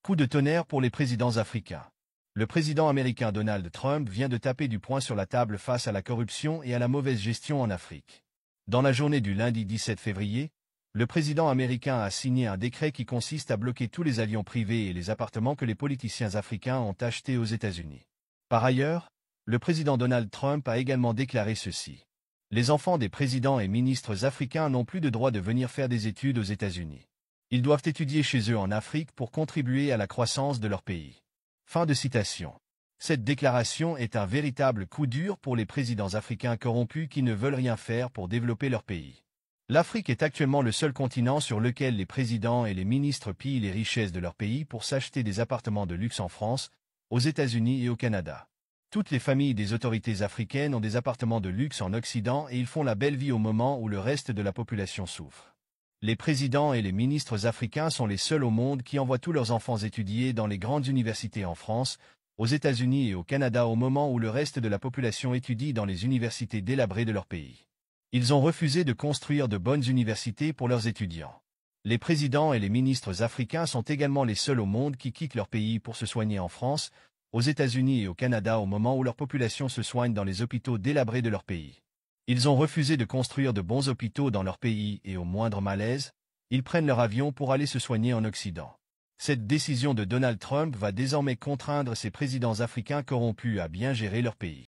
Coup de tonnerre pour les présidents africains. Le président américain Donald Trump vient de taper du poing sur la table face à la corruption et à la mauvaise gestion en Afrique. Dans la journée du lundi 17 février, le président américain a signé un décret qui consiste à bloquer tous les avions privés et les appartements que les politiciens africains ont achetés aux États-Unis. Par ailleurs, le président Donald Trump a également déclaré ceci. Les enfants des présidents et ministres africains n'ont plus de droit de venir faire des études aux États-Unis. Ils doivent étudier chez eux en Afrique pour contribuer à la croissance de leur pays. Fin de citation. Cette déclaration est un véritable coup dur pour les présidents africains corrompus qui ne veulent rien faire pour développer leur pays. L'Afrique est actuellement le seul continent sur lequel les présidents et les ministres pillent les richesses de leur pays pour s'acheter des appartements de luxe en France, aux États-Unis et au Canada. Toutes les familles des autorités africaines ont des appartements de luxe en Occident et ils font la belle vie au moment où le reste de la population souffre. Les présidents et les ministres africains sont les seuls au monde qui envoient tous leurs enfants étudier dans les grandes universités en France, aux États-Unis et au Canada au moment où le reste de la population étudie dans les universités délabrées de leur pays. Ils ont refusé de construire de bonnes universités pour leurs étudiants. Les présidents et les ministres africains sont également les seuls au monde qui quittent leur pays pour se soigner en France, aux États-Unis et au Canada au moment où leur population se soigne dans les hôpitaux délabrés de leur pays. Ils ont refusé de construire de bons hôpitaux dans leur pays et au moindre malaise, ils prennent leur avion pour aller se soigner en Occident. Cette décision de Donald Trump va désormais contraindre ces présidents africains corrompus à bien gérer leur pays.